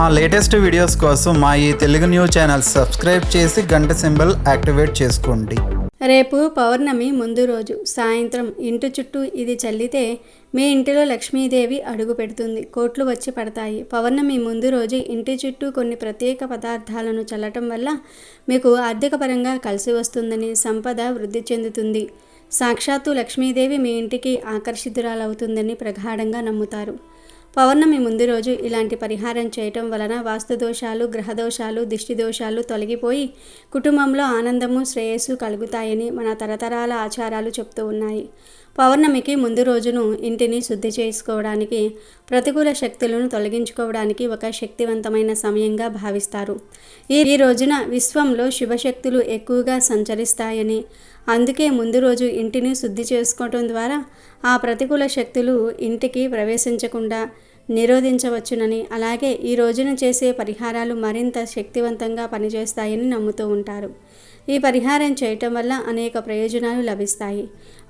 మా latest videos కోసం మా ఈ తెలుగు న్యూస్ ఛానల్ సబ్స్క్రైబ్ చేసి గంట సింబల్ యాక్టివేట్ చేసుకోండి. రేపు పౌర్ణమి ముందు రోజు సాయంత్రం ఇంటి చుట్టూ ఇది చల్లితే మీ ఇంటిలో లక్ష్మీదేవి అడుగు పెడుతుంది, కోట్లు వచ్చి పడతాయి. పౌర్ణమి ముందు రోజు ఇంటి చుట్టూ కొన్ని ప్రత్యేక పదార్థాలను చల్లటం వల్ల మీకు ఆర్థిక పరంగా కలిసి వస్తుందని, సంపద వృద్ధి చెందుతుంది. సాక్షాత్తు లక్ష్మీదేవి మీ ఇంటికి ఆకర్షితురాలవుతుందని ప్రగాఢంగా నమ్ముతారు. పౌర్ణమి ముందు రోజు ఇలాంటి పరిహారం చేయటం వలన వాస్తు దోషాలు, గ్రహదోషాలు, దిష్టి దోషాలు తొలగిపోయి కుటుంబంలో ఆనందము, శ్రేయస్సు కలుగుతాయని మన తరతరాల ఆచారాలు చెప్తూ ఉన్నాయి. పౌర్ణమికి ముందు రోజును ఇంటిని శుద్ధి చేసుకోవడానికి, ప్రతికూల శక్తులను తొలగించుకోవడానికి ఒక శక్తివంతమైన సమయంగా భావిస్తారు. ఈ రోజున విశ్వంలో శుభశక్తులు ఎక్కువగా సంచరిస్తాయని, అందుకే ముందు రోజు ఇంటిని శుద్ధి చేసుకోవటం ద్వారా ఆ ప్రతికూల శక్తులు ఇంటికి ప్రవేశించకుండా నిరోధించవచ్చునని, అలాగే ఈ రోజున చేసే పరిహారాలు మరింత శక్తివంతంగా పనిచేస్తాయని నమ్ముతూ ఉంటారు. ఈ పరిహారం చేయటం వల్ల అనేక ప్రయోజనాలు లభిస్తాయి.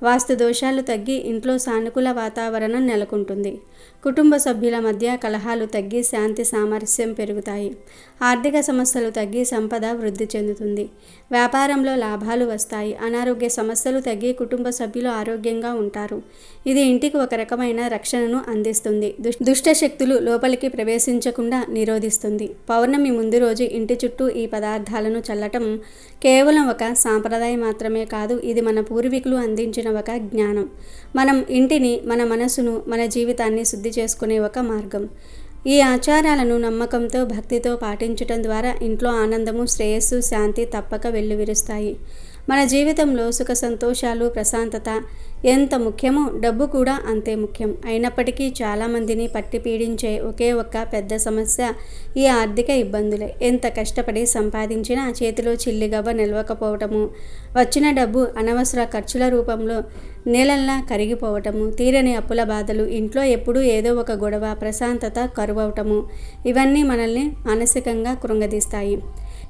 వాస్తు దోషాలు తగ్గి ఇంట్లో సానుకూల వాతావరణం నెలకొంటుంది. కుటుంబ సభ్యుల మధ్య కలహాలు తగ్గి శాంతి సామరస్యం పెరుగుతాయి. ఆర్థిక సమస్యలు తగ్గి సంపద వృద్ధి చెందుతుంది. వ్యాపారంలో లాభాలు వస్తాయి. అనారోగ్య సమస్యలు తగ్గి కుటుంబ సభ్యులు ఆరోగ్యంగా ఉంటారు. ఇది ఇంటికి ఒక రకమైన రక్షణను అందిస్తుంది. దుష్ట శక్తులు లోపలికి ప్రవేశించకుండా నిరోధిస్తుంది. పౌర్ణమి ముందు రోజు ఇంటి చుట్టూ ఈ పదార్థాలను చల్లటం కేవలం ఒక సాంప్రదాయం మాత్రమే కాదు, ఇది మన పూర్వీకులు అందించిన ఒక జ్ఞానం. మనం ఇంటిని, మన మనసును, మన జీవితాన్ని శుద్ధి చేసుకునే ఒక మార్గం. ఈ ఆచారాలను నమ్మకంతో, భక్తితో పాటించటం ద్వారా ఇంట్లో ఆనందము, శ్రేయస్సు, శాంతి తప్పక వెల్లువిరుస్తాయి. మన జీవితంలో సుఖ సంతోషాలు, ప్రశాంతత ఎంత ముఖ్యమో డబ్బు కూడా అంతే ముఖ్యం. అయినప్పటికీ చాలామందిని పట్టి పీడించే ఒకే ఒక్క పెద్ద సమస్య ఈ ఆర్థిక ఇబ్బందులే. ఎంత కష్టపడి సంపాదించినా చేతిలో చిల్లిగవ్వ నిలవకపోవటము, వచ్చిన డబ్బు అనవసర ఖర్చుల రూపంలో నీళ్ళల్లా కరిగిపోవటము, తీరని అప్పుల బాధలు, ఇంట్లో ఎప్పుడూ ఏదో ఒక గొడవ, ప్రశాంతత కరువవటము, ఇవన్నీ మనల్ని మానసికంగా కృంగదీస్తాయి.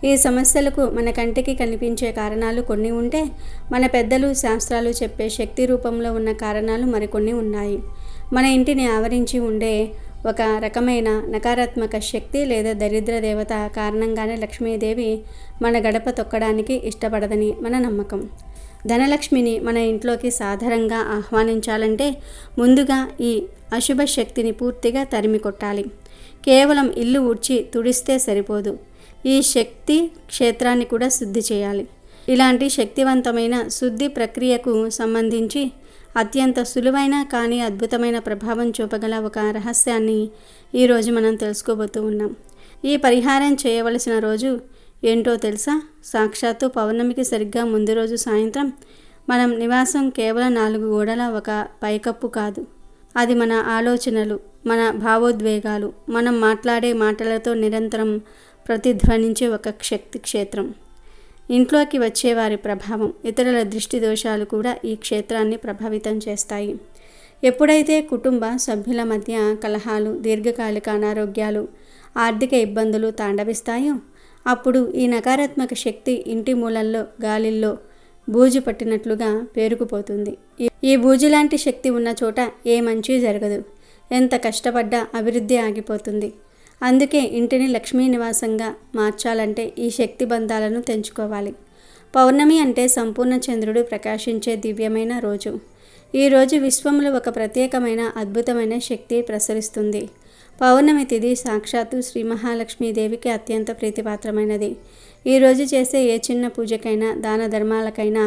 ఈ సమస్యలకు మన కంటికి కనిపించే కారణాలు కొన్ని ఉంటే, మన పెద్దలు శాస్త్రాలు చెప్పే శక్తి రూపంలో ఉన్న కారణాలు మరికొన్ని ఉన్నాయి. మన ఇంటిని ఆవరించి ఉండే ఒక రకమైన నకారాత్మక శక్తి లేదా దరిద్ర దేవత కారణంగానే లక్ష్మీదేవి మన గడప తొక్కడానికి ఇష్టపడదని మన నమ్మకం. ధనలక్ష్మిని మన ఇంట్లోకి సాధారణంగా ఆహ్వానించాలంటే ముందుగా ఈ అశుభ శక్తిని పూర్తిగా తరిమి కొట్టాలి. కేవలం ఇల్లు ఊడ్చి తుడిస్తే సరిపోదు, ఈ శక్తి క్షేత్రాన్ని కూడా శుద్ధి చేయాలి. ఇలాంటి శక్తివంతమైన శుద్ధి ప్రక్రియకు సంబంధించి అత్యంత సులువైన కానీ అద్భుతమైన ప్రభావం చూపగల ఒక రహస్యాన్ని ఈరోజు మనం తెలుసుకోబోతూ ఉన్నాం. ఈ పరిహారం చేయవలసిన రోజు ఏంటో తెలుసా? సాక్షాత్తు పౌర్ణమికి సరిగ్గా ముందు రోజు సాయంత్రం. మనం నివాసం కేవలం 4 గోడల ఒక పైకప్పు కాదు, అది మన ఆలోచనలు, మన భావోద్వేగాలు, మనం మాట్లాడే మాటలతో నిరంతరం ప్రతిధ్వనించే ఒక శక్తి క్షేత్రం. ఇంట్లోకి వచ్చేవారి ప్రభావం, ఇతరుల దృష్టి దోషాలు కూడా ఈ క్షేత్రాన్ని ప్రభావితం చేస్తాయి. ఎప్పుడైతే కుటుంబ సభ్యుల మధ్య కలహాలు, దీర్ఘకాలిక అనారోగ్యాలు, ఆర్థిక ఇబ్బందులు తాండవిస్తాయో అప్పుడు ఈ నకారాత్మక శక్తి ఇంటి మూలల్లో, గాలిల్లో బూజు పట్టినట్లుగా పేరుకుపోతుంది. ఈ బూజు లాంటి శక్తి ఉన్న చోట ఏ మంచి జరగదు. ఎంత కష్టపడ్డా అభివృద్ధి ఆగిపోతుంది. అందుకే ఇంటిని లక్ష్మీ నివాసంగా మార్చాలంటే ఈ శక్తి బంధాలను తెంచుకోవాలి. పౌర్ణమి అంటే సంపూర్ణ చంద్రుడు ప్రకాశించే దివ్యమైన రోజు. ఈ రోజు విశ్వంలో ఒక ప్రత్యేకమైన అద్భుతమైన శక్తి ప్రసరిస్తుంది. పౌర్ణమి తిథి సాక్షాత్తు శ్రీ మహాలక్ష్మీదేవికి అత్యంత ప్రీతిపాత్రమైనది. ఈరోజు చేసే ఏ చిన్న పూజకైనా, దాన ధర్మాలకైనా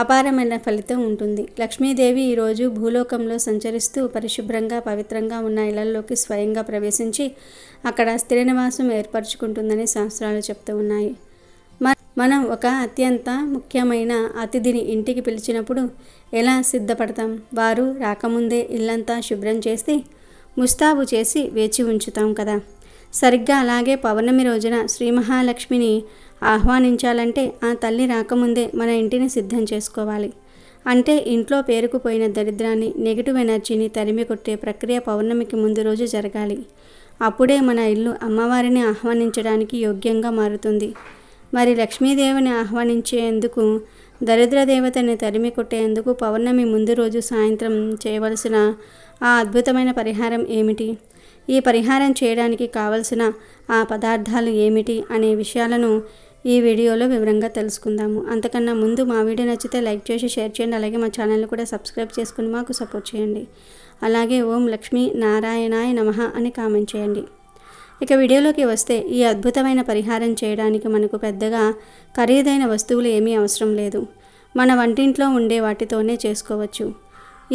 అపారమైన ఫలితం ఉంటుంది. లక్ష్మీదేవి ఈరోజు భూలోకంలో సంచరిస్తూ పరిశుభ్రంగా, పవిత్రంగా ఉన్న ఇళ్లలోకి స్వయంగా ప్రవేశించి అక్కడ స్థిర నివాసం ఏర్పరచుకుంటుందని శాస్త్రాలు చెప్తూ ఉన్నాయి. మనం ఒక అత్యంత ముఖ్యమైన అతిథిని ఇంటికి పిలిచినప్పుడు ఎలా సిద్ధపడతాం? వారు రాకముందే ఇల్లంతా శుభ్రం చేసి, ముస్తాబు చేసి వేచి ఉంచుతాం కదా. సరిగ్గా అలాగే పౌర్ణమి రోజున శ్రీ మహాలక్ష్మిని ఆహ్వానించాలంటే ఆ తల్లి రాకముందే మన ఇంటిని సిద్ధం చేసుకోవాలి. అంటే ఇంట్లో పేరుకుపోయిన దరిద్రాన్ని, నెగిటివ్ ఎనర్జీని తరిమి కొట్టే ప్రక్రియ పౌర్ణమికి ముందు రోజు జరగాలి. అప్పుడే మన ఇల్లు అమ్మవారిని ఆహ్వానించడానికి యోగ్యంగా మారుతుంది. మరి లక్ష్మీదేవిని ఆహ్వానించేందుకు, దరిద్ర దేవతని తరిమి కొట్టేందుకు పౌర్ణమి ముందు రోజు సాయంత్రం చేయవలసిన ఆ అద్భుతమైన పరిహారం ఏమిటి? ఈ పరిహారం చేయడానికి కావలసిన ఆ పదార్థాలు ఏమిటి అనే విషయాలను ఈ వీడియోలో వివరంగా తెలుసుకుందాము. అంతకన్నా ముందు మా వీడియో నచ్చితే లైక్ చేసి షేర్ చేయండి. అలాగే మా ఛానల్ని కూడా సబ్స్క్రైబ్ చేసుకుని మాకు సపోర్ట్ చేయండి. అలాగే ఓం లక్ష్మీ నారాయణాయ నమః అని కామెంట్ చేయండి. ఇక వీడియోలోకి వస్తే ఈ అద్భుతమైన పరిహారం చేయడానికి మనకు పెద్దగా ఖరీదైన వస్తువులు ఏమీ అవసరం లేదు. మన వంటింట్లో ఉండే వాటితోనే చేసుకోవచ్చు.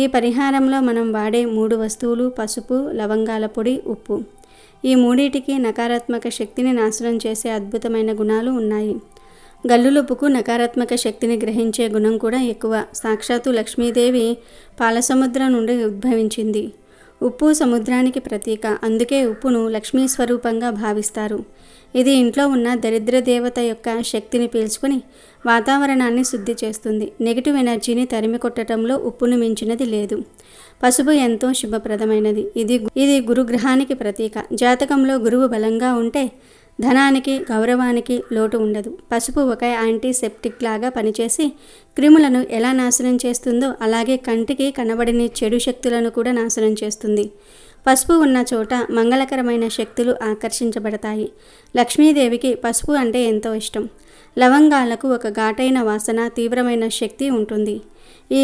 ఈ పరిహారంలో మనం వాడే 3 వస్తువులు పసుపు, లవంగాల పొడి, ఉప్పు. ఈ మూడింటికి నకారాత్మక శక్తిని నాశనం చేసే అద్భుతమైన గుణాలు ఉన్నాయి. గల్లులుప్పుకు నకారాత్మక శక్తిని గ్రహించే గుణం కూడా ఎక్కువ. సాక్షాత్తు లక్ష్మీదేవి పాలసముద్రం నుండి ఉద్భవించింది. ఉప్పు సముద్రానికి ప్రతీక. అందుకే ఉప్పును లక్ష్మీ స్వరూపంగా భావిస్తారు. ఇది ఇంట్లో ఉన్న దరిద్ర దేవత యొక్క శక్తిని పీల్చుకుని వాతావరణాన్ని శుద్ధి చేస్తుంది. నెగిటివ్ ఎనర్జీని తరిమి కొట్టడంలో ఉప్పును మించినది లేదు. పసుపు ఎంతో శుభప్రదమైనది. ఇది గురుగ్రహానికి ప్రతీక. జాతకంలో గురువు బలంగా ఉంటే ధనానికి, గౌరవానికి లోటు ఉండదు. పసుపు ఒక యాంటీసెప్టిక్ లాగా పనిచేసి క్రిములను ఎలా నాశనం చేస్తుందో అలాగే కంటికి కనబడని చెడు శక్తులను కూడా నాశనం చేస్తుంది. పసుపు ఉన్న చోట మంగళకరమైన శక్తులు ఆకర్షించబడతాయి. లక్ష్మీదేవికి పసుపు అంటే ఎంతో ఇష్టం. లవంగాలకు ఒక ఘాటైన వాసన, తీవ్రమైన శక్తి ఉంటుంది. ఈ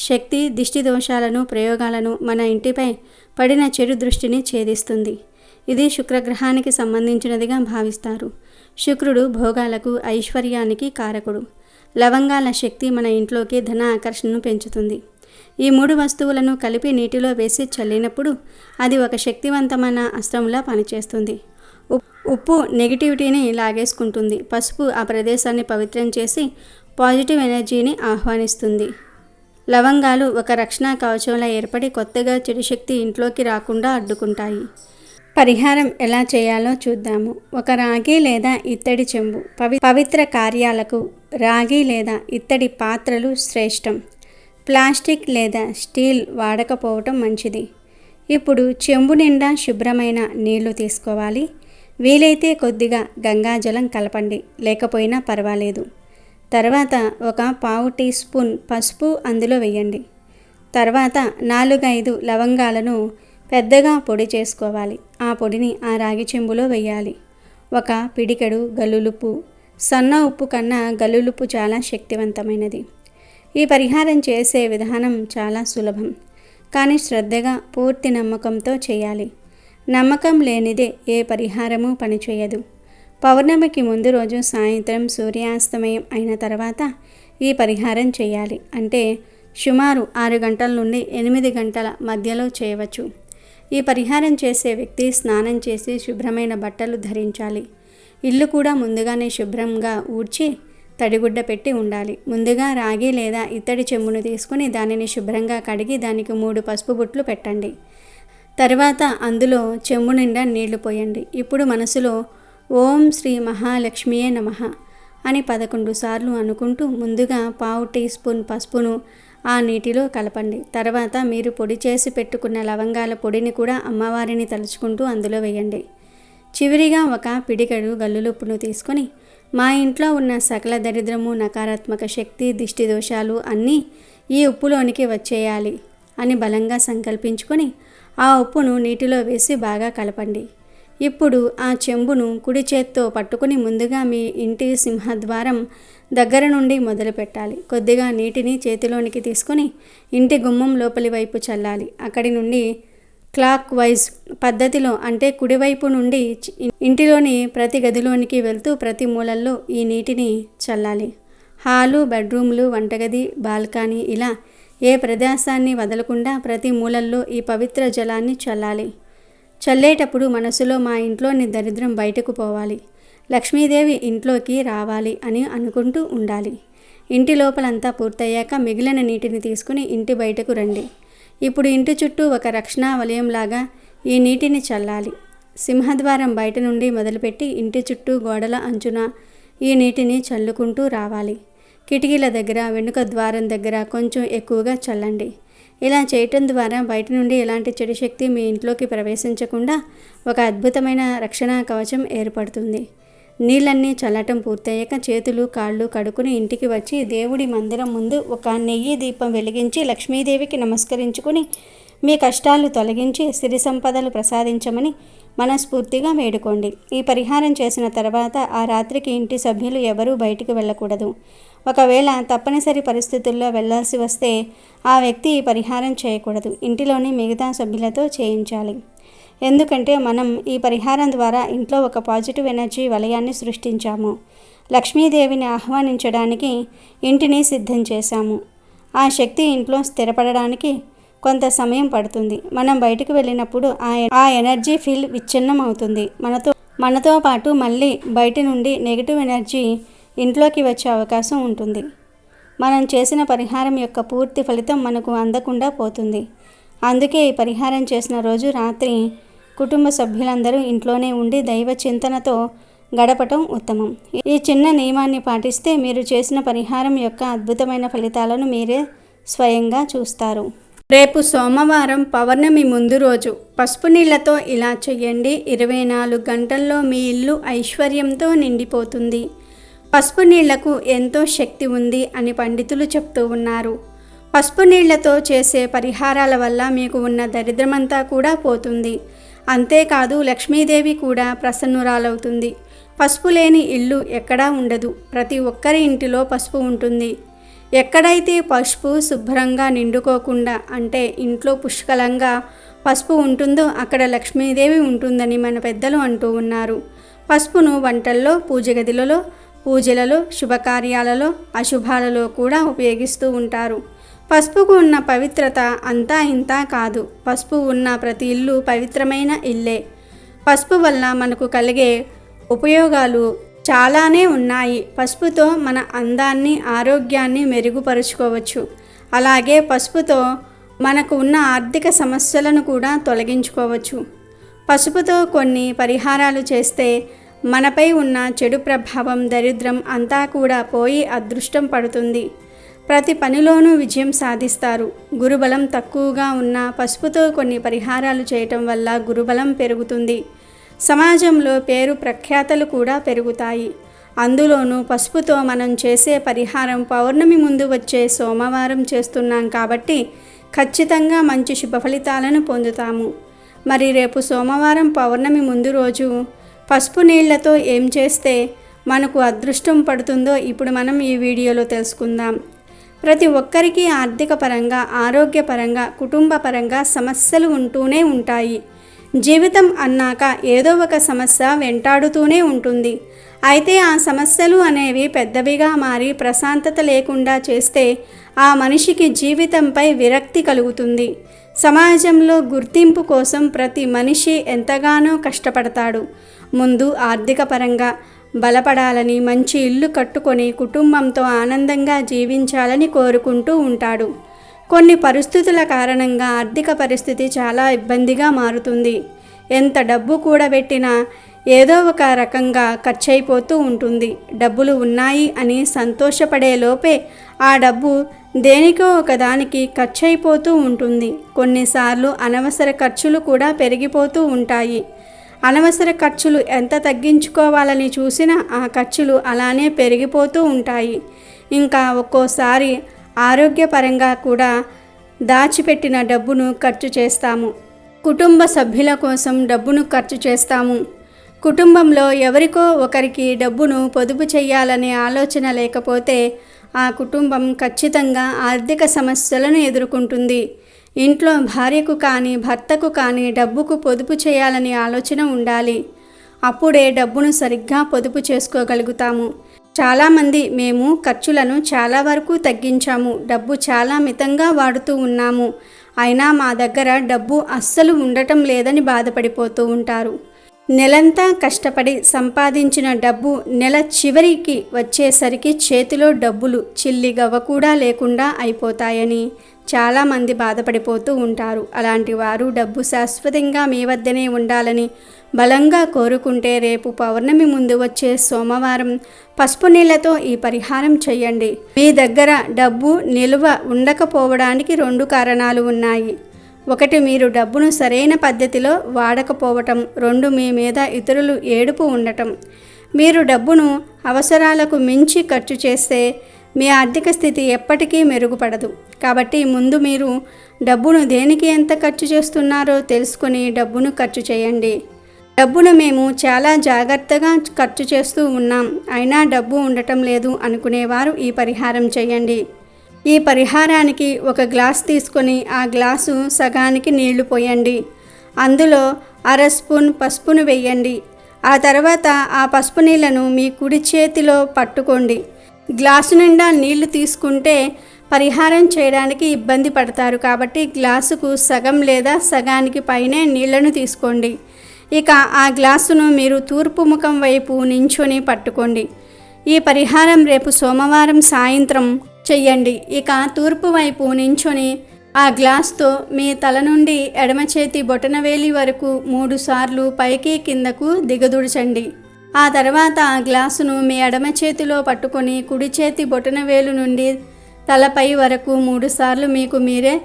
శక్తి దిష్టి దోషాలను, ప్రయోగాలను, మన ఇంటిపై పడిన చెడు దృష్టిని ఛేదిస్తుంది. ఇది శుక్రగ్రహానికి సంబంధించినదిగా భావిస్తారు. శుక్రుడు భోగాలకు, ఐశ్వర్యానికి కారకుడు. లవంగాల శక్తి మన ఇంట్లోకి ధన ఆకర్షణను పెంచుతుంది. ఈ 3 వస్తువులను కలిపి నీటిలో వేసి చల్లినప్పుడు అది ఒక శక్తివంతమైన అస్త్రంలా పనిచేస్తుంది. ఉప్పు నెగిటివిటీని లాగేసుకుంటుంది. పసుపు ఆ ప్రదేశాన్ని పవిత్రం చేసి పాజిటివ్ ఎనర్జీని ఆహ్వానిస్తుంది. లవంగాలు ఒక రక్షణ కవచంలా ఏర్పడి కొత్తగా చెడు శక్తి ఇంట్లోకి రాకుండా అడ్డుకుంటాయి. పరిహారం ఎలా చేయాలో చూద్దాము. ఒక రాగి లేదా ఇత్తడి చెంబు. పవిత్ర కార్యాలకు రాగి లేదా ఇత్తడి పాత్రలు శ్రేష్టం. ప్లాస్టిక్ లేదా స్టీల్ వాడకపోవటం మంచిది. ఇప్పుడు చెంబు నిండా శుభ్రమైన నీళ్లు తీసుకోవాలి. వీలైతే కొద్దిగా గంగాజలం కలపండి, లేకపోయినా పర్వాలేదు. తర్వాత ఒక పావు టీ స్పూన్ పసుపు అందులో వేయండి. తర్వాత 4-5 లవంగాలను పెద్దగా పొడి చేసుకోవాలి. ఆ పొడిని ఆ రాగి చెంబులో వేయాలి. ఒక పిడికెడు గల్లులుప్పు. సన్న ఉప్పు కన్నా గల్లులుప్పు చాలా శక్తివంతమైనది. ఈ పరిహారం చేసే విధానం చాలా సులభం, కానీ శ్రద్ధగా, పూర్తి నమ్మకంతో చేయాలి. నమ్మకం లేనిదే ఏ పరిహారము పనిచేయదు. పౌర్ణమికి ముందు రోజు సాయంత్రం సూర్యాస్తమయం అయిన తర్వాత ఈ పరిహారం చేయాలి. అంటే సుమారు 6 గంటల నుండి 8 గంటల మధ్యలో చేయవచ్చు. ఈ పరిహారం చేసే వ్యక్తి స్నానం చేసి శుభ్రమైన బట్టలు ధరించాలి. ఇల్లు కూడా ముందుగానే శుభ్రంగా ఊడ్చి తడిగుడ్డ పెట్టి ఉండాలి. ముందుగా రాగి లేదా ఇత్తడి చెంబును తీసుకుని దానిని శుభ్రంగా కడిగి దానికి 3 పసుపు బొట్లు పెట్టండి. తర్వాత అందులో చెంబు నిండా నీళ్లు పోయండి. ఇప్పుడు మనసులో ఓం శ్రీ మహాలక్ష్మియే నమః అని 11 సార్లు అనుకుంటూ ముందుగా పావు టీ స్పూన్ పసుపును ఆ నీటిలో కలపండి. తర్వాత మీరు పొడి చేసి పెట్టుకున్న లవంగాల పొడిని కూడా అమ్మవారిని తలుచుకుంటూ అందులో వేయండి. చివరిగా ఒక పిడికెడు గల్లులుప్పును తీసుకొని మా ఇంట్లో ఉన్న సకల దరిద్రము, నకారాత్మక శక్తి, దిష్టి దోషాలు అన్నీ ఈ ఉప్పులోనికి వచ్చేయాలి అని బలంగా సంకల్పించుకొని ఆ ఉప్పును నీటిలో వేసి బాగా కలపండి. ఇప్పుడు ఆ చెంబును కుడి చేత్తో పట్టుకుని ముందుగా మీ ఇంటి సింహద్వారం దగ్గర నుండి మొదలు పెట్టాలి. కొద్దిగా నీటిని చేతిలోనికి తీసుకొని ఇంటి గుమ్మం లోపలి వైపు చల్లాలి. అక్కడి నుండి క్లాక్ వైజ్ పద్ధతిలో, అంటే కుడివైపు నుండి ఇంటిలోని ప్రతి గదిలోనికి వెళ్తూ ప్రతి మూలల్లో ఈ నీటిని చల్లాలి. హాలు, బెడ్రూమ్లు, వంటగది, బాల్కనీ ఇలా ఏ ప్రదేశాన్ని వదలకుండా ప్రతి మూలల్లో ఈ పవిత్ర జలాన్ని చల్లాలి. చల్లేటప్పుడు మనసులో మా ఇంట్లోని దరిద్రం బయటకు పోవాలి, లక్ష్మీదేవి ఇంట్లోకి రావాలి అని అనుకుంటూ ఉండాలి. ఇంటి లోపలంతా పూర్తయ్యాక మిగిలిన నీటిని తీసుకుని ఇంటి బయటకు రండి. ఇప్పుడు ఇంటి చుట్టూ ఒక రక్షణ వలయంలాగా ఈ నీటిని చల్లాలి. సింహద్వారం బయట నుండి మొదలుపెట్టి ఇంటి చుట్టూ గోడల అంచున ఈ నీటిని చల్లుకుంటూ రావాలి. కిటికీల దగ్గర, వెనుక ద్వారం దగ్గర కొంచెం ఎక్కువగా చల్లండి. ఇలా చేయటం ద్వారా బయట నుండి ఎలాంటి చెడు శక్తి మీ ఇంట్లోకి ప్రవేశించకుండా ఒక అద్భుతమైన రక్షణ కవచం ఏర్పడుతుంది. నీళ్ళన్నీ చల్లటం పూర్తయ్యాక చేతులు, కాళ్ళు కడుక్కుని ఇంటికి వచ్చి దేవుడి మందిరం ముందు ఒక నెయ్యి దీపం వెలిగించి లక్ష్మీదేవికి నమస్కరించుకుని మీ కష్టాలు తొలగించి సిరి సంపదలు ప్రసాదించమని మనస్ఫూర్తిగా వేడుకోండి. ఈ పరిహారం చేసిన తర్వాత ఆ రాత్రికి ఇంటి సభ్యులు ఎవరూ బయటికి వెళ్ళకూడదు. ఒకవేళ తప్పనిసరి పరిస్థితుల్లో వెళ్ళాల్సి వస్తే ఆ వ్యక్తి ఈ పరిహారం చేయకూడదు. ఇంటిలోని మిగతా సభ్యులతో చేయించాలి. ఎందుకంటే మనం ఈ పరిహారం ద్వారా ఇంట్లో ఒక పాజిటివ్ ఎనర్జీ వలయాన్ని సృష్టించాము. లక్ష్మీదేవిని ఆహ్వానించడానికి ఇంటిని సిద్ధం చేశాము. ఆ శక్తి ఇంట్లో స్థిరపడడానికి కొంత సమయం పడుతుంది. మనం బయటకు వెళ్ళినప్పుడు ఆ ఎనర్జీ ఫీల్ విచ్ఛిన్నం అవుతుంది. మనతో పాటు మళ్ళీ బయట నుండి నెగిటివ్ ఎనర్జీ ఇంట్లోకి వచ్చే అవకాశం ఉంటుంది. మనం చేసిన పరిహారం యొక్క పూర్తి ఫలితం మనకు అందకుండా పోతుంది. అందుకే ఈ పరిహారం చేసిన రోజు రాత్రి కుటుంబ సభ్యులందరూ ఇంట్లోనే ఉండి దైవ చింతనతో గడపటం ఉత్తమం. ఈ చిన్న నియమాన్ని పాటిస్తే మీరు చేసిన పరిహారం యొక్క అద్భుతమైన ఫలితాలను మీరే స్వయంగా చూస్తారు. రేపు సోమవారం పౌర్ణమి ముందు రోజు పసుపు నీళ్లతో ఇలా చేయండి. 24 గంటల్లో మీ ఇల్లు ఐశ్వర్యంతో నిండిపోతుంది. పసుపు నీళ్లకు ఎంతో శక్తి ఉంది అని పండితులు చెప్తూ ఉన్నారు. పసుపు నీళ్లతో చేసే పరిహారాల వల్ల మీకు ఉన్న దరిద్రమంతా కూడా పోతుంది. అంతేకాదు లక్ష్మీదేవి కూడా ప్రసన్నురాలవుతుంది. పసుపు లేని ఇల్లు ఎక్కడా ఉండదు. ప్రతి ఒక్కరి ఇంటిలో పసుపు ఉంటుంది. ఎక్కడైతే పసుపు శుభ్రంగా నిండుకోకుండా అంటే ఇంట్లో పుష్కలంగా పసుపు ఉంటుందో అక్కడ లక్ష్మీదేవి ఉంటుందని మన పెద్దలు అంటూ ఉన్నారు. పసుపును వంటల్లో, పూజ గదిలలో, పూజలలో, శుభకార్యాలలో, అశుభాలలో కూడా ఉపయోగిస్తూ ఉంటారు. పసుపుకు ఉన్న పవిత్రత అంతా ఇంతా కాదు. పసుపు ఉన్న ప్రతి ఇల్లు పవిత్రమైన ఇల్లే. పసుపు వల్ల మనకు కలిగే ఉపయోగాలు చాలానే ఉన్నాయి. పసుపుతో మన అందాన్ని, ఆరోగ్యాన్ని మెరుగుపరుచుకోవచ్చు. అలాగే పసుపుతో మనకు ఉన్న ఆర్థిక సమస్యలను కూడా తొలగించుకోవచ్చు. పసుపుతో కొన్ని పరిహారాలు చేస్తే మనపై ఉన్న చెడు ప్రభావం, దరిద్రం అంతా కూడా పోయి అదృష్టం పడుతుంది. ప్రతి పనిలోనూ విజయం సాధిస్తారు. గురుబలం తక్కువగా ఉన్న పసుపుతో కొన్ని పరిహారాలు చేయటం వల్ల గురుబలం పెరుగుతుంది. సమాజంలో పేరు ప్రఖ్యాతలు కూడా పెరుగుతాయి. అందులోనూ పసుపుతో మనం చేసే పరిహారం పౌర్ణమి ముందు వచ్చే సోమవారం చేస్తున్నాం కాబట్టి ఖచ్చితంగా మంచి శుభ ఫలితాలను పొందుతాము. మరి రేపు సోమవారం పౌర్ణమి ముందు రోజు పసుపు నీళ్లతో ఏం చేస్తే మనకు అదృష్టం పడుతుందో ఇప్పుడు మనం ఈ వీడియోలో తెలుసుకుందాం. ప్రతి ఒక్కరికి ఆర్థిక పరంగా, ఆరోగ్యపరంగా, కుటుంబ పరంగా సమస్యలు ఉంటూనే ఉంటాయి. జీవితం అన్నాక ఏదో ఒక సమస్య వెంటాడుతూనే ఉంటుంది. అయితే ఆ సమస్యలు అనేవి పెద్దవిగా మారి ప్రశాంతత లేకుండా చేస్తే ఆ మనిషికి జీవితంపై విరక్తి కలుగుతుంది. సమాజంలో గుర్తింపు కోసం ప్రతి మనిషి ఎంతగానో కష్టపడతాడు. ముందు ఆర్థిక పరంగా బలపడాలని, మంచి ఇల్లు కట్టుకొని కుటుంబంతో ఆనందంగా జీవించాలని కోరుకుంటూ ఉంటాడు. కొన్ని పరిస్థితుల కారణంగా ఆర్థిక పరిస్థితి చాలా ఇబ్బందిగా మారుతుంది. ఎంత డబ్బు కూడబెట్టినా ఏదో ఒక రకంగా ఖర్చయిపోతూ ఉంటుంది. డబ్బులు ఉన్నాయి అని సంతోషపడే లోపే ఆ డబ్బు దేనికో ఒకదానికి ఖర్చయిపోతూ ఉంటుంది. కొన్నిసార్లు అనవసర ఖర్చులు కూడా పెరిగిపోతూ ఉంటాయి. అనవసర ఖర్చులు ఎంత తగ్గించుకోవాలని చూసినా ఆ ఖర్చులు అలానే పెరిగిపోతూ ఉంటాయి. ఇంకా ఒక్కోసారి ఆరోగ్యపరంగా కూడా దాచిపెట్టిన డబ్బును ఖర్చు చేస్తాము. కుటుంబ సభ్యుల కోసం డబ్బును ఖర్చు చేస్తాము. కుటుంబంలో ఎవరికో ఒకరికి డబ్బును పొదుపు చేయాలనే ఆలోచన లేకపోతే ఆ కుటుంబం ఖచ్చితంగా ఆర్థిక సమస్యలను ఎదుర్కొంటుంది. ఇంట్లో భార్యకు కానీ, భర్తకు కానీ డబ్బుకు పొదుపు చేయాలని ఆలోచన ఉండాలి. అప్పుడే డబ్బును సరిగ్గా పొదుపు చేసుకోగలుగుతాము. చాలామంది మేము ఖర్చులను చాలా వరకు తగ్గించాము, డబ్బు చాలా మితంగా వాడుతూ ఉన్నాము, అయినా మా దగ్గర డబ్బు అస్సలు ఉండటం లేదని బాధపడిపోతూ ఉంటారు. నెలంతా కష్టపడి సంపాదించిన డబ్బు నెల చివరికి వచ్చేసరికి చేతిలో డబ్బులు చిల్లిగవ్వ కూడా లేకుండా అయిపోతాయని చాలామంది బాధపడిపోతూ ఉంటారు. అలాంటి వారు డబ్బు శాశ్వతంగా మీ వద్దనే ఉండాలని బలంగా కోరుకుంటే రేపు పౌర్ణమి ముందు వచ్చే సోమవారం పసుపు నీళ్లతో ఈ పరిహారం చేయండి. మీ దగ్గర డబ్బు నిల్వ ఉండకపోవడానికి 2 కారణాలు ఉన్నాయి. 1, మీరు డబ్బును సరైన పద్ధతిలో వాడకపోవటం. 2, మీ మీద ఇతరులు ఏడుపు ఉండటం. మీరు డబ్బును అవసరాలకు మించి ఖర్చు చేస్తే మీ ఆర్థిక స్థితి ఎప్పటికీ మెరుగుపడదు. కాబట్టి ముందు మీరు డబ్బును దేనికి ఎంత ఖర్చు చేస్తున్నారో తెలుసుకొని డబ్బును ఖర్చు చేయండి. డబ్బును మేము చాలా జాగ్రత్తగా ఖర్చు చేస్తూ ఉన్నాం, అయినా డబ్బు ఉండటం లేదు అనుకునేవారు ఈ పరిహారం చేయండి. ఈ పరిహారానికి ఒక గ్లాస్ తీసుకొని ఆ గ్లాసు సగానికి నీళ్లు పోయండి. అందులో 1/2 స్పూన్ పసుపును వేయండి. ఆ తర్వాత ఆ పసుపు నీళ్లను మీ కుడి చేతిలో పట్టుకోండి. గ్లాసు నిండా నీళ్లు తీసుకుంటే పరిహారం చేయడానికి ఇబ్బంది పడతారు. కాబట్టి గ్లాసుకు సగం లేదా సగానికి పైనే నీళ్లను తీసుకోండి. ఇక ఆ గ్లాసును మీరు తూర్పు ముఖం వైపు నించొని పట్టుకోండి. ఈ పరిహారం రేపు సోమవారం సాయంత్రం చెయ్యండి. ఇక తూర్పు వైపు నించొని ఆ గ్లాస్తో మీ తల నుండి ఎడమ చేతి బొటనవేలి వరకు 3 సార్లు పైకి కిందకు దిగదుడిచండి. ఆ తర్వాత ఆ గ్లాసును మీ ఎడమ చేతిలో పట్టుకొని కుడి చేతి బొటనవేలు నుండి తలపై వరకు 3 సార్లు మీకు మీరే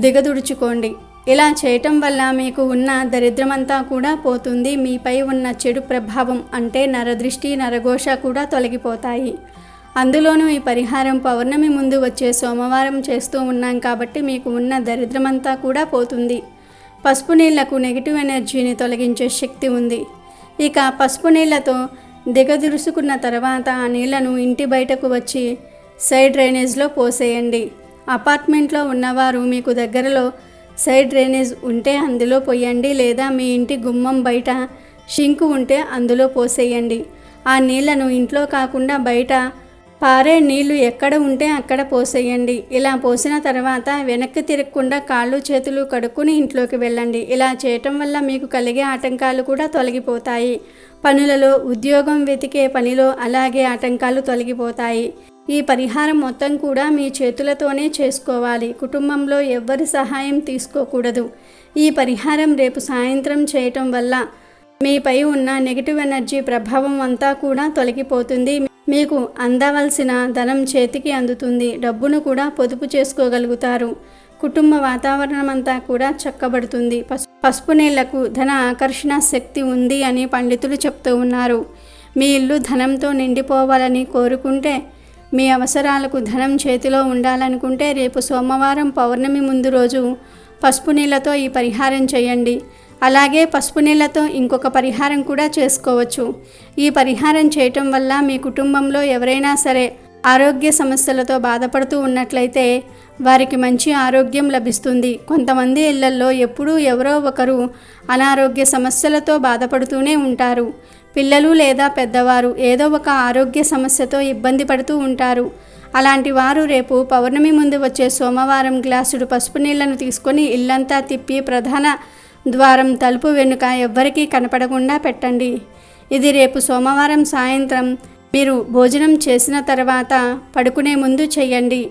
దిగదుడుచుకోండి. ఇలా చేయటం వల్ల మీకు ఉన్న దరిద్రమంతా కూడా పోతుంది. మీపై ఉన్న చెడు ప్రభావం అంటే నరదృష్టి, నరఘోష కూడా తొలగిపోతాయి. అందులోనూ ఈ పరిహారం పౌర్ణమి ముందు వచ్చే సోమవారం చేస్తూ ఉన్నాం కాబట్టి మీకు ఉన్న దరిద్రమంతా కూడా పోతుంది. పసుపు నీళ్లకు నెగిటివ్ ఎనర్జీని తొలగించే శక్తి ఉంది. ఇక పసుపు నీళ్లతో దిగదురుసుకున్న తర్వాత ఆ నీళ్లను ఇంటి బయటకు వచ్చి సైడ్ డ్రైనేజ్లో పోసేయండి. అపార్ట్మెంట్లో ఉన్నవారు మీకు దగ్గరలో సైడ్ డ్రైనేజ్ ఉంటే అందులో పోయండి, లేదా మీ ఇంటి గుమ్మం బయట షింకు ఉంటే అందులో పోసేయండి. ఆ నీళ్లను ఇంట్లో కాకుండా బయట పారే నీళ్లు ఎక్కడ ఉంటే అక్కడ పోసేయండి. ఇలా పోసిన తర్వాత వెనక్కి తిరగకుండా కాళ్ళు చేతులు కడుక్కుని ఇంట్లోకి వెళ్ళండి. ఇలా చేయటం వల్ల మీకు కలిగే ఆటంకాలు కూడా తొలగిపోతాయి. పనులలో, ఉద్యోగం వెతికే పనిలో అలాగే ఆటంకాలు తొలగిపోతాయి. ఈ పరిహారం మొత్తం కూడా మీ చేతులతోనే చేసుకోవాలి. కుటుంబంలో ఎవ్వరి సహాయం తీసుకోకూడదు. ఈ పరిహారం రేపు సాయంత్రం చేయటం వల్ల మీపై ఉన్న నెగిటివ్ ఎనర్జీ ప్రభావం అంతా కూడా తొలగిపోతుంది. మీకు అందవలసిన ధనం చేతికి అందుతుంది. డబ్బును కూడా పొదుపు చేసుకోగలుగుతారు. కుటుంబ వాతావరణం అంతా కూడా చక్కబడుతుంది. పసుపు నీళ్లకు ధన ఆకర్షణ శక్తి ఉంది అని పండితులు చెప్తూ ఉన్నారు. మీ ఇల్లు ధనంతో నిండిపోవాలని కోరుకుంటే, మీ అవసరాలకు ధనం చేతిలో ఉండాలనుకుంటే రేపు సోమవారం పౌర్ణమి ముందు రోజు పసుపు నీళ్లతో ఈ పరిహారం చేయండి. అలాగే పసుపు నీళ్లతో ఇంకొక పరిహారం కూడా చేసుకోవచ్చు. ఈ పరిహారం చేయటం వల్ల మీ కుటుంబంలో ఎవరైనా సరే ఆరోగ్య సమస్యలతో బాధపడుతూ ఉన్నట్లయితే వారికి మంచి ఆరోగ్యం లభిస్తుంది. కొంతమంది ఇళ్లల్లో ఎప్పుడూ ఎవరో ఒకరు అనారోగ్య సమస్యలతో బాధపడుతూనే ఉంటారు. పిల్లలు లేదా పెద్దవారు ఏదో ఒక ఆరోగ్య సమస్యతో ఇబ్బంది పడుతూ ఉంటారు. అలాంటి వారు రేపు పౌర్ణమి ముందు వచ్చే సోమవారం గ్లాసుడు పసుపు నీళ్లను తీసుకొని ఇల్లంతా తిప్పి ప్రధాన ద్వారం తలుపు వెనుక ఎవ్వరికీ కనపడకుండా పెట్టండి. ఇది రేపు సోమవారం సాయంత్రం మీరు భోజనం చేసిన తర్వాత పడుకునే ముందు చేయండి.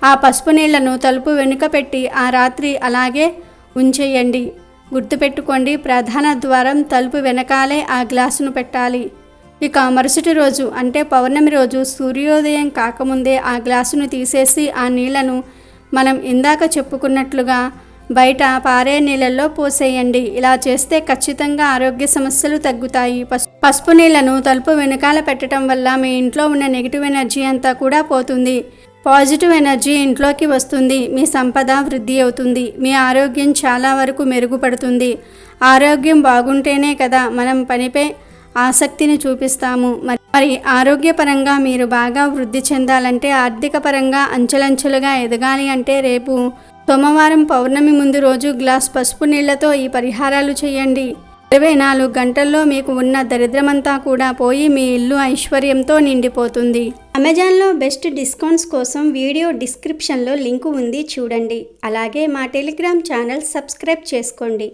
ఆ పసుపు నీళ్లను తలుపు వెనుక పెట్టి ఆ రాత్రి అలాగే ఉంచేయండి. గుర్తుపెట్టుకోండి, ప్రధాన ద్వారం తలుపు వెనకాలే ఆ గ్లాసును పెట్టాలి. ఇక మరుసటి రోజు అంటే పౌర్ణమి రోజు సూర్యోదయం కాకముందే ఆ గ్లాసును తీసేసి ఆ నీళ్లను మనం ఇందాక చెప్పుకున్నట్లుగా బయట పారే నీళ్ళల్లో పోసేయండి. ఇలా చేస్తే ఖచ్చితంగా ఆరోగ్య సమస్యలు తగ్గుతాయి. పసుపు నీళ్లను తలుపు వెనకాల పెట్టడం వల్ల మీ ఇంట్లో ఉన్న నెగిటివ్ ఎనర్జీ అంతా కూడా పోతుంది. పాజిటివ్ ఎనర్జీ ఇంట్లోకి వస్తుంది. మీ సంపద వృద్ధి అవుతుంది. మీ ఆరోగ్యం చాలా వరకు మెరుగుపడుతుంది. ఆరోగ్యం బాగుంటేనే కదా మనం పనిపై ఆసక్తిని చూపిస్తాము. మరి ఆరోగ్యపరంగా మీరు బాగా వృద్ధి చెందాలంటే, ఆర్థిక పరంగా అంచెలంచెలుగా ఎదగాలి అంటే రేపు సోమవారం పౌర్ణమి ముందు రోజు గ్లాస్ పసుపు నీళ్లతో ఈ పరిహారాలు చేయండి. 24 గంటల్లో మీకు ఉన్న దరిద్రమంతా కూడా పోయి మీ ఇల్లు ఐశ్వర్యంతో నిండిపోతుంది. అమెజాన్లో బెస్ట్ డిస్కౌంట్స్ కోసం వీడియో డిస్క్రిప్షన్లో లింకు ఉంది, చూడండి. అలాగే మా టెలిగ్రామ్ ఛానల్ సబ్స్క్రైబ్ చేసుకోండి.